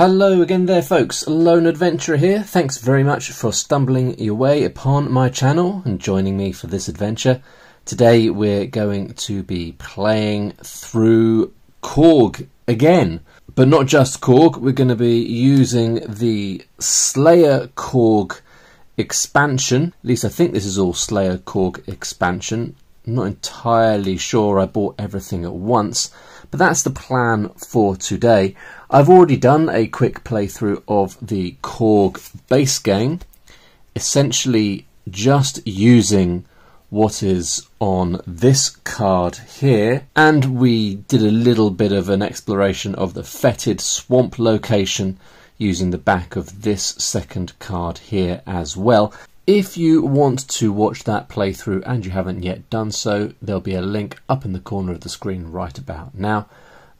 Hello again there folks, Lone Adventurer here. Thanks very much for stumbling your way upon my channel and joining me for this adventure. Today we're going to be playing through Korg again, but not just Korg. We're going to be using the Slayer Korg expansion. At least I think this is all Slayer Korg expansion. I'm not entirely sure, I bought everything at once, but that's the plan for today. I've already done a quick playthrough of the Korg base game, essentially just using what is on this card here, and we did a little bit of an exploration of the Putrid Swamp location using the back of this second card here as well. If you want to watch that playthrough and you haven't yet done so, there'll be a link up in the corner of the screen right about now,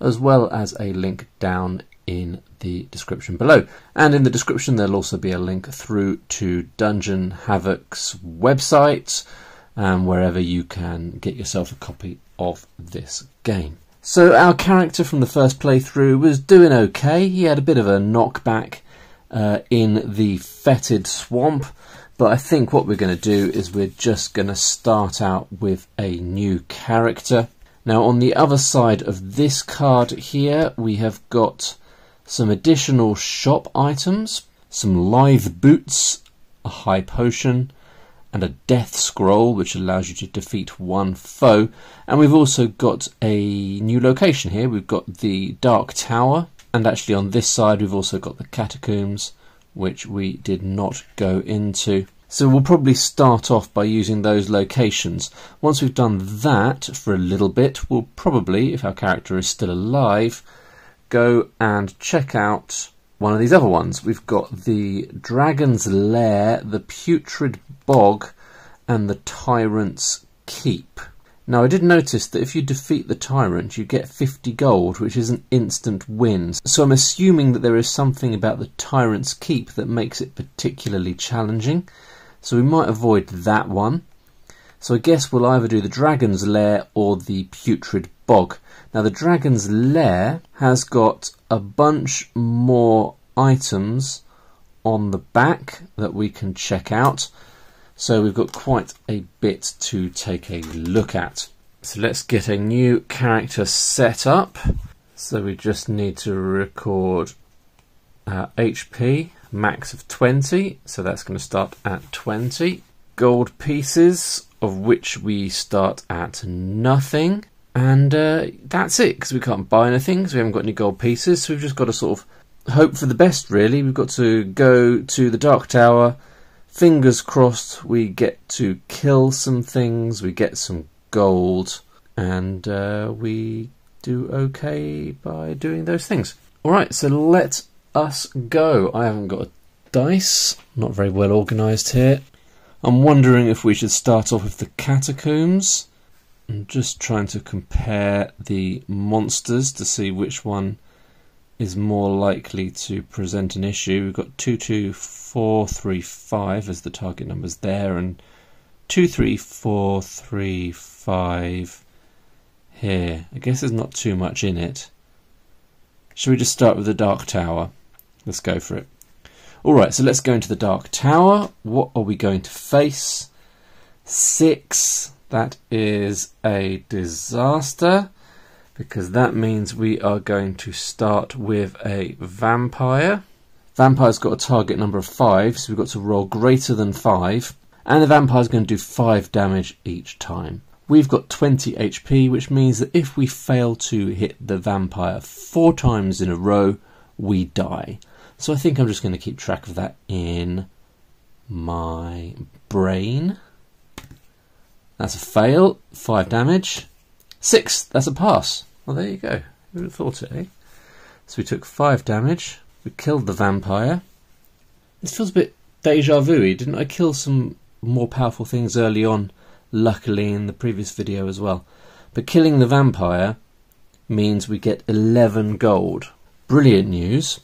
as well as a link down in the description below. And in the description there'll also be a link through to Dungeon Havoc's website, wherever you can get yourself a copy of this game. So our character from the first playthrough was doing okay. He had a bit of a knockback in the Putrid Swamp, but I think what we're going to do is we're just going to start out with a new character. Now on the other side of this card here we have got some additional shop items, some live boots, a high potion and a death scroll which allows you to defeat one foe, and we've also got a new location here. We've got the Dark Tower, and actually on this side we've also got the catacombs, which we did not go into. So we'll probably start off by using those locations. Once we've done that for a little bit, we'll probably, if our character is still alive, go and check out one of these other ones. We've got the Dragon's Lair, the Putrid Bog, and the Tyrant's Keep. Now I did notice that if you defeat the Tyrant you get 50 gold, which is an instant win. So I'm assuming that there is something about the Tyrant's Keep that makes it particularly challenging. So we might avoid that one. So I guess we'll either do the Dragon's Lair or the Putrid Bog. Now the Dragon's Lair has got a bunch more items on the back that we can check out. So we've got quite a bit to take a look at. So let's get a new character set up. So we just need to record HP, max of 20. So that's going to start at 20. Gold pieces, of which we start at nothing. And that's it, because we can't buy anything, because we haven't got any gold pieces. So we've just got to sort of hope for the best, really. We've got to go to the Dark Tower. Fingers crossed we get to kill some things, we get some gold, and we do okay by doing those things. Alright, so let us go. I haven't got a dice, not very well organised here. I'm wondering if we should start off with the catacombs. I'm just trying to compare the monsters to see which one is more likely to present an issue. We've got 22435 as the target numbers there, and 23435 here. I guess there's not too much in it. Shall we just start with the Dark Tower? Let's go for it. Alright, so let's go into the Dark Tower. What are we going to face? 6. That is a disaster, because that means we are going to start with a vampire. Vampire's got a target number of 5, so we've got to roll greater than 5, and the vampire's going to do 5 damage each time. We've got 20 HP, which means that if we fail to hit the vampire 4 times in a row, we die. So I think I'm just going to keep track of that in my brain. That's a fail, 5 damage. 6, that's a pass. Well, there you go. Who would have thought it, eh? So we took 5 damage. We killed the vampire. This feels a bit deja vu-y. Didn't I kill some more powerful things early on, luckily, in the previous video as well? But killing the vampire means we get 11 gold. Brilliant news.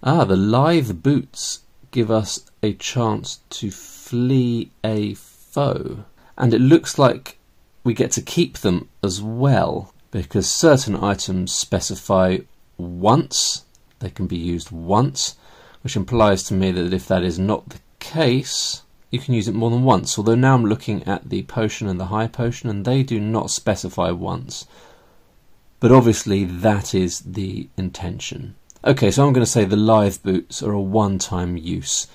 Ah, the live boots give us a chance to flee a foe. And it looks like we get to keep them as well, because certain items specify once they can be used once, which implies to me that if that is not the case, you can use it more than once. Although now I'm looking at the potion and the high potion, and they do not specify once. But obviously that is the intention. Okay, so I'm going to say the live boots are a one-time use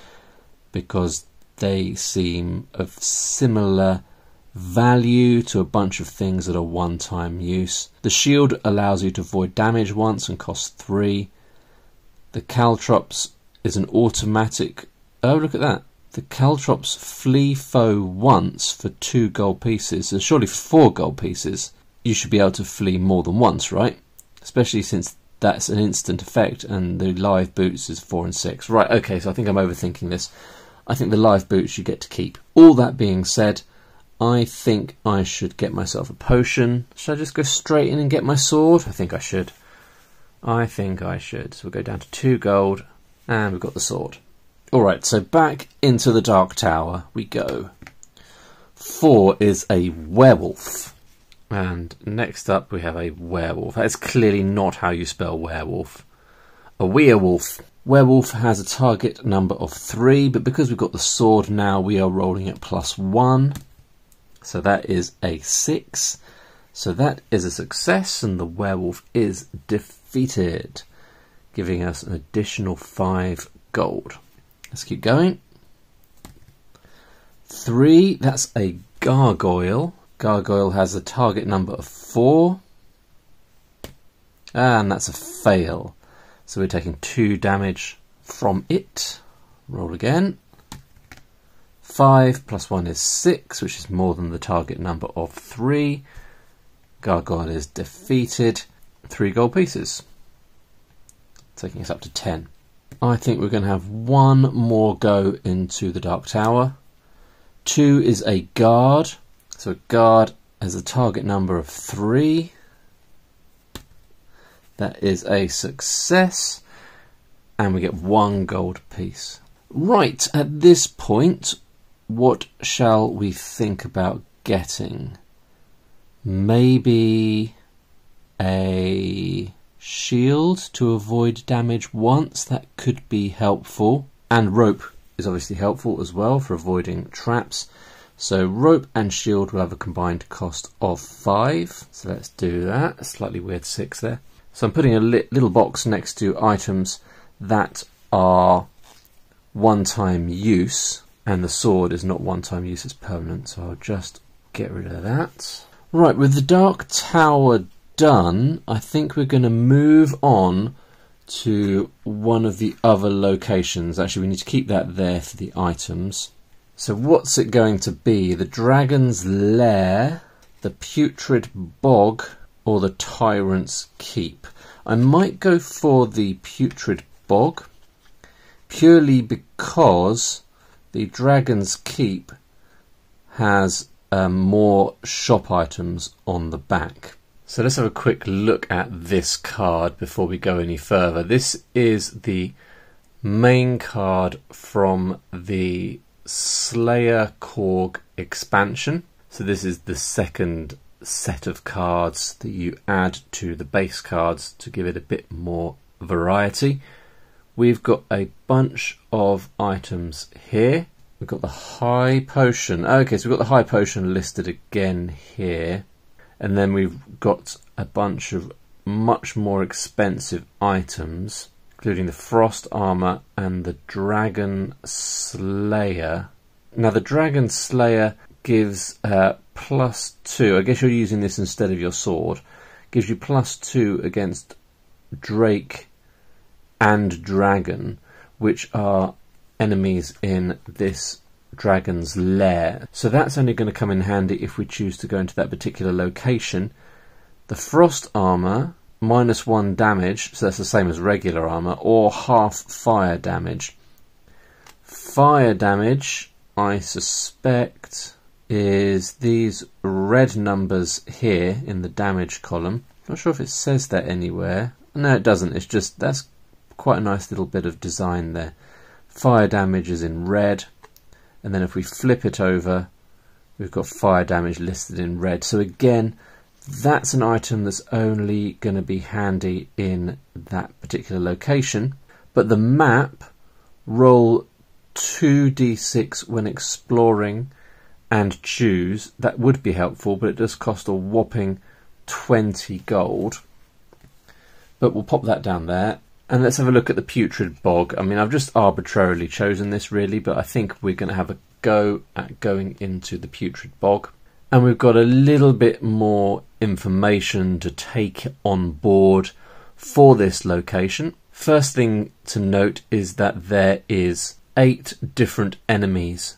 because they seem of similar value to a bunch of things that are one-time use. The shield allows you to avoid damage once and costs 3. The caltrops is an automatic... Oh, look at that. The caltrops flee foe once for 2 gold pieces. So surely for 4 gold pieces you should be able to flee more than once, right? Especially since that's an instant effect and the live boots is 4 and 6. Right, okay, so I think I'm overthinking this. I think the live boots you get to keep. All that being said, I think I should get myself a potion. Should I just go straight in and get my sword? I think I should. So we'll go down to 2 gold and we've got the sword. Alright, so back into the Dark Tower we go. 4 is a werewolf. And next up we have a werewolf. That's clearly not how you spell werewolf. A werewolf. Werewolf has a target number of 3, but because we've got the sword now, we are rolling at +1. So that is a 6. So that is a success, and the werewolf is defeated, giving us an additional 5 gold. Let's keep going. 3, that's a gargoyle. Gargoyle has a target number of 4. And that's a fail. So we're taking 2 damage from it. Roll again. 5 plus 1 is 6, which is more than the target number of 3. Gargoyle is defeated. 3 gold pieces. Taking us up to 10. I think we're going to have 1 more go into the Dark Tower. 2 is a guard. So a guard has a target number of 3. That is a success. And we get 1 gold piece. Right, at this point, what shall we think about getting? Maybe a shield to avoid damage once. That could be helpful. And rope is obviously helpful as well for avoiding traps. So rope and shield will have a combined cost of 5. So let's do that. A slightly weird 6 there. So I'm putting a little box next to items that are one-time use. And the sword is not one-time use, it's permanent. So I'll just get rid of that. Right, with the Dark Tower done, I think we're going to move on to one of the other locations. Actually, we need to keep that there for the items. So what's it going to be? The Dragon's Lair, the Putrid Bog, or the Tyrant's Keep? I might go for the Putrid Bog, purely because the Dragon's Keep has more shop items on the back. So let's have a quick look at this card before we go any further. This is the main card from the Slayer Korg expansion. So this is the second set of cards that you add to the base cards to give it a bit more variety. We've got a bunch of items here. We've got the high potion. Okay, so we've got the high potion listed again here. And then we've got a bunch of much more expensive items, including the Frost Armour and the Dragon Slayer. Now the Dragon Slayer gives +2. I guess you're using this instead of your sword. Gives you +2 against Drake and Dragon, which are enemies in this Dragon's Lair. So that's only going to come in handy if we choose to go into that particular location. The Frost Armour, -1 damage, so that's the same as regular armour, or half fire damage. Fire damage, I suspect, is these red numbers here in the damage column. Not sure if it says that anywhere. No, it doesn't. It's just, that's quite a nice little bit of design there. Fire damage is in red. And then if we flip it over, we've got fire damage listed in red. So again, That's an item that's only going to be handy in that particular location. But the map, roll 2d6 when exploring and choose. That would be helpful, but it does cost a whopping 20 gold. But we'll pop that down there. And let's have a look at the Putrid Bog. I mean, I've just arbitrarily chosen this really, but I think we're going to have a go at going into the Putrid Bog. And we've got a little bit more information to take on board for this location. First thing to note is that there is 8 different enemies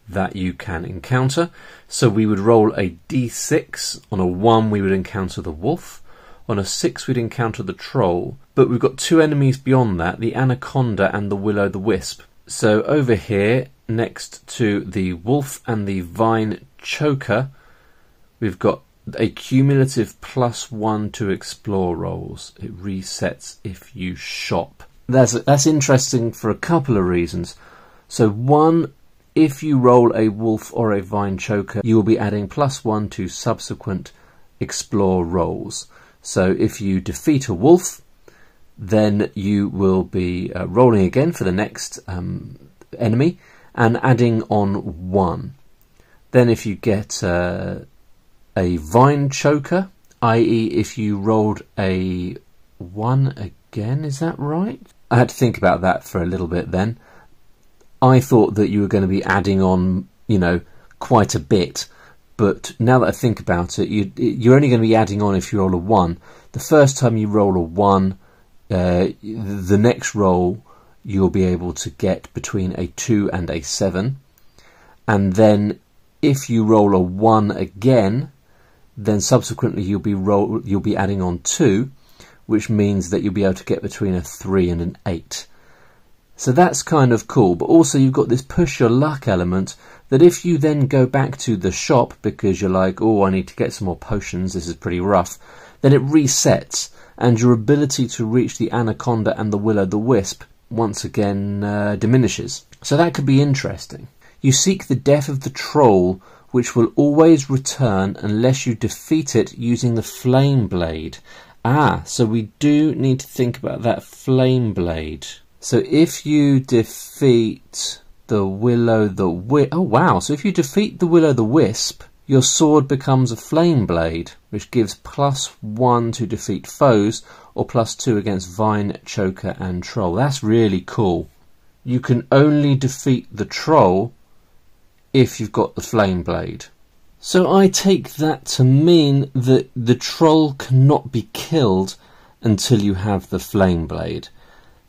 that you can encounter. So we would roll a d6. On a 1 we would encounter the wolf. On a 6 we'd encounter the troll. But we've got 2 enemies beyond that, the anaconda and the will-o'-the-wisp. So over here, next to the wolf and the vine choker, we've got a cumulative +1 to explore rolls. It resets if you shop. That's interesting for a couple of reasons. So 1, if you roll a wolf or a vine choker, you will be adding +1 to subsequent explore rolls. So if you defeat a wolf, then you will be rolling again for the next enemy and adding on 1. Then if you get a vine choker, i.e. if you rolled a 1 again, is that right? I had to think about that for a little bit then. I thought that you were going to be adding on, you know, quite a bit, but now that I think about it, you're only going to be adding on if you roll a 1. The first time you roll a 1, the next roll you'll be able to get between a 2 and a 7, and then if you roll a 1 again, then subsequently you'll be adding on 2, which means that you'll be able to get between a 3 and an 8. So that's kind of cool, but also you've got this push your luck element that if you then go back to the shop because you're like, oh, I need to get some more potions, this is pretty rough, then it resets and your ability to reach the anaconda and the will-o'-the-wisp once again diminishes. So that could be interesting. You seek the death of the troll, which will always return unless you defeat it using the flame blade. Ah, so we do need to think about that flame blade. So if you defeat the will-o'-the-wisp... Oh wow, so if you defeat the will-o'-the-wisp, your sword becomes a flame blade, which gives +1 to defeat foes, or +2 against vine, choker and troll. That's really cool. You can only defeat the troll if you've got the flame blade. So I take that to mean that the troll cannot be killed until you have the flame blade.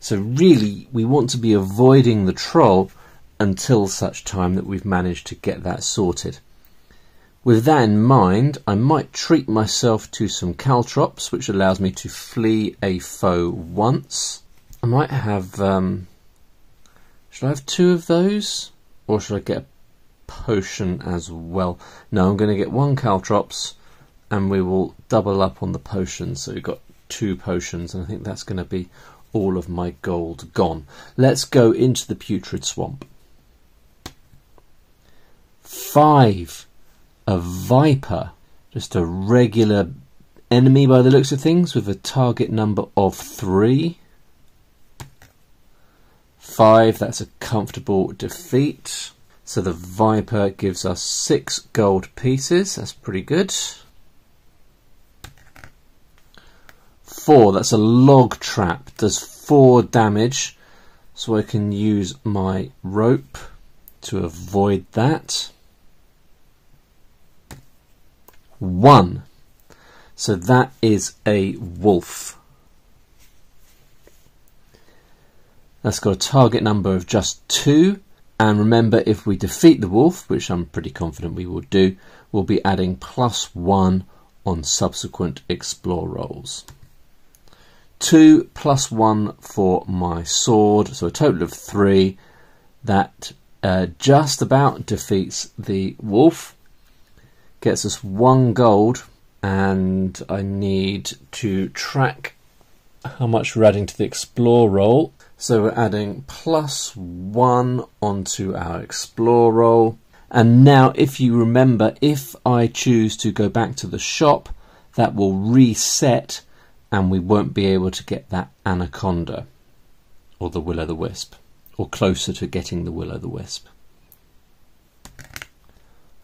So really we want to be avoiding the troll until such time that we've managed to get that sorted. With that in mind, I might treat myself to some caltrops, which allows me to flee a foe once. I might have... should I have 2 of those? Or should I get a potion as well? No, I'm going to get 1 caltrops and we will double up on the potions. So we've got 2 potions and I think that's going to be all of my gold gone. Let's go into the Putrid Swamp. 5. A viper, just a regular enemy by the looks of things, with a target number of 3. 5, that's a comfortable defeat. So the viper gives us 6 gold pieces, that's pretty good. 4, that's a log trap, does 4 damage, so I can use my rope to avoid that. 1, so that is a wolf. That's got a target number of just 2, and remember, if we defeat the wolf, which I'm pretty confident we will do, we'll be adding +1 on subsequent explore rolls. 2 +1 for my sword, so a total of 3. That just about defeats the wolf. Gets us 1 gold, and I need to track how much we're adding to the explore roll. So we're adding +1 onto our explore roll. And now, if you remember, if I choose to go back to the shop, that will reset and we won't be able to get that anaconda or the will-o'-the-wisp, or closer to getting the will-o'-the-wisp.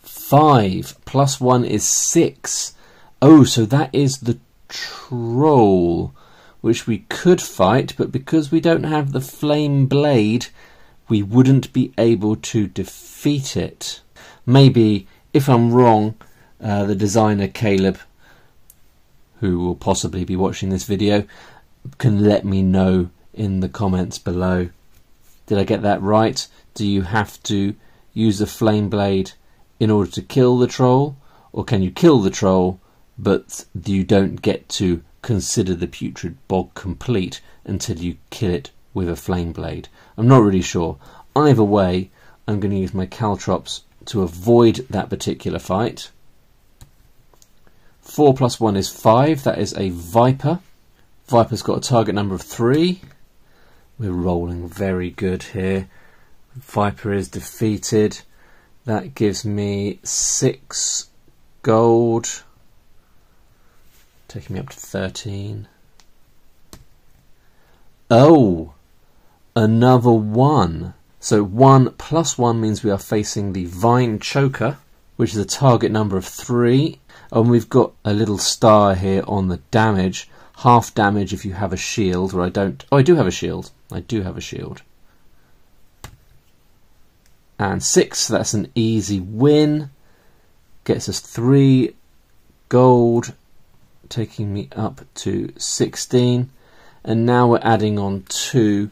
5 plus 1 is 6. Oh, so that is the troll, which we could fight, but because we don't have the flame blade, we wouldn't be able to defeat it. Maybe, if I'm wrong, the designer Caleb, who will possibly be watching this video, can let me know in the comments below. Did I get that right? Do you have to use the flame blade in order to kill the troll, or can you kill the troll but you don't get to consider the Putrid Bog complete until you kill it with a flame blade? I'm not really sure. Either way, I'm going to use my caltrops to avoid that particular fight. 4 plus 1 is 5. That is a Viper. Viper's got a target number of 3. We're rolling very good here. Viper is defeated. That gives me 6 gold, taking me up to 13. Oh, another 1. So 1 plus 1 means we are facing the Vine Choker, which is a target number of 3. And we've got a little star here on the damage. Half damage if you have a shield, or I don't. Oh, I do have a shield. I do have a shield. And 6, that's an easy win. Gets us 3 gold, taking me up to 16. And now we're adding on 2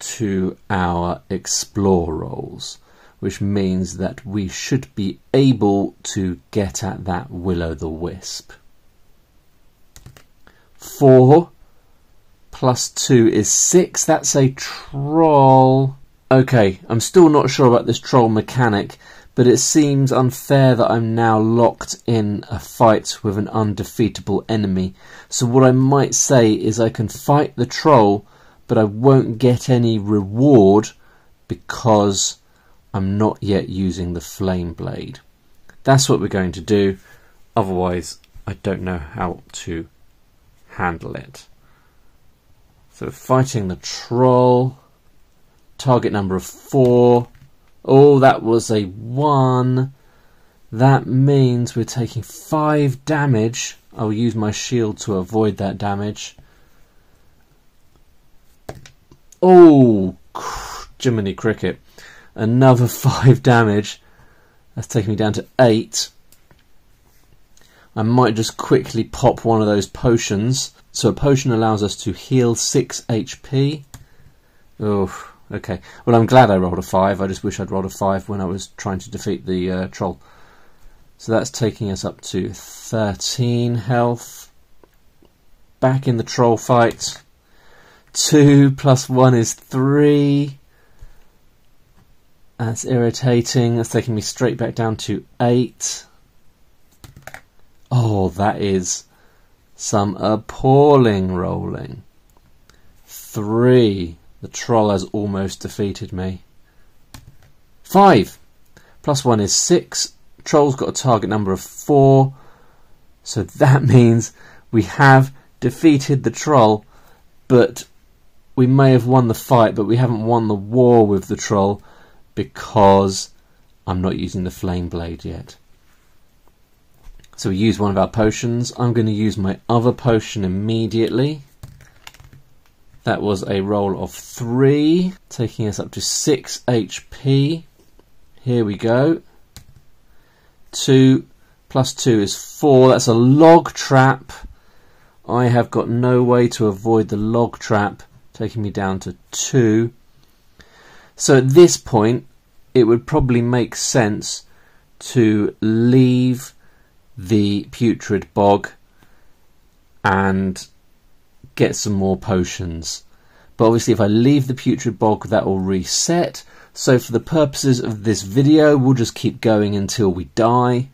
to our explore rolls, which means that we should be able to get at that will-o'-the-wisp. 4 plus 2 is 6. That's a troll. Okay, I'm still not sure about this troll mechanic, but it seems unfair that I'm now locked in a fight with an undefeatable enemy. So what I might say is I can fight the troll, but I won't get any reward because I'm not yet using the flame blade. That's what we're going to do. Otherwise, I don't know how to handle it. So fighting the troll. Target number of 4. Oh, that was a 1. That means we're taking 5 damage. I'll use my shield to avoid that damage. Oh, Jiminy Cricket. Another 5 damage. That's taking me down to 8. I might just quickly pop one of those potions. So a potion allows us to heal 6 HP. Oh. Okay, well I'm glad I rolled a 5, I just wish I'd rolled a 5 when I was trying to defeat the troll. So that's taking us up to 13 health. Back in the troll fight. 2 plus 1 is 3. That's irritating, that's taking me straight back down to 8. Oh, that is some appalling rolling. 3. The troll has almost defeated me. 5 plus 1 is 6. Troll's got a target number of 4. So that means we have defeated the troll, but we may have won the fight, but we haven't won the war with the troll because I'm not using the flame blade yet. So we use one of our potions. I'm going to use my other potion immediately. That was a roll of 3, taking us up to 6 HP. Here we go. 2 plus 2 is 4. That's a log trap. I have got no way to avoid the log trap, taking me down to 2. So at this point, it would probably make sense to leave the Putrid Bog and get some more potions. But obviously if I leave the Putrid Bog, that will reset. So for the purposes of this video, we'll just keep going until we die.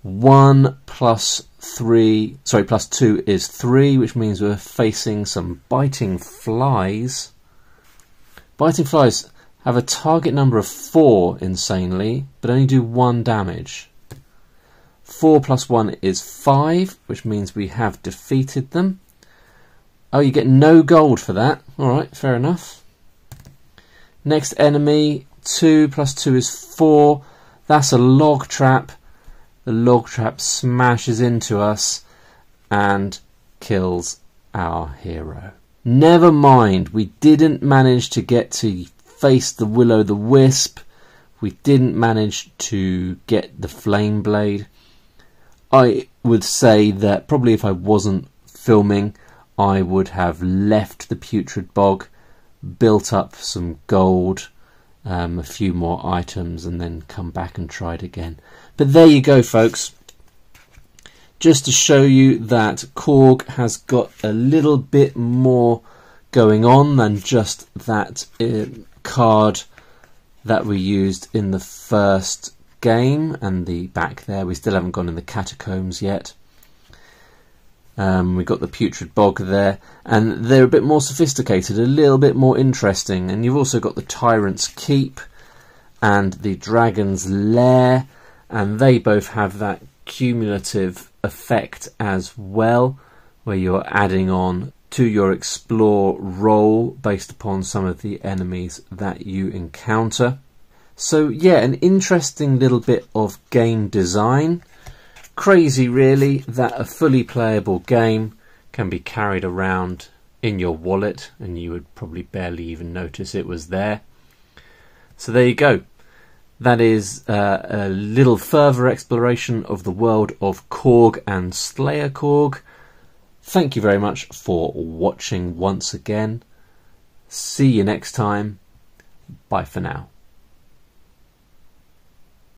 1 plus 2 is 3, which means we're facing some biting flies. Biting flies have a target number of 4, insanely, but only do 1 damage. 4 plus 1 is 5, which means we have defeated them. Oh, you get no gold for that. Alright, fair enough. Next enemy, 2 plus 2 is 4. That's a log trap. The log trap smashes into us and kills our hero. Never mind, we didn't manage to get to face the Will-o'-the-Wisp. We didn't manage to get the flame blade. I would say that probably if I wasn't filming, I would have left the Putrid Bog, built up some gold, a few more items, and then come back and try it again. But there you go, folks. Just to show you that Korg has got a little bit more going on than just that card that we used in the first game, and the back there we still haven't gone in the catacombs yet. We've got the Putrid Bog there, and they're a bit more sophisticated, a little bit more interesting. And you've also got the Tyrant's Keep and the Dragon's Lair, and they both have that cumulative effect as well, where you're adding on to your explore roll based upon some of the enemies that you encounter. So yeah, an interesting little bit of game design. Crazy really that a fully playable game can be carried around in your wallet and you would probably barely even notice it was there. So there you go. That is a little further exploration of the world of Korg and Slayer Korg. Thank you very much for watching once again. See you next time. Bye for now.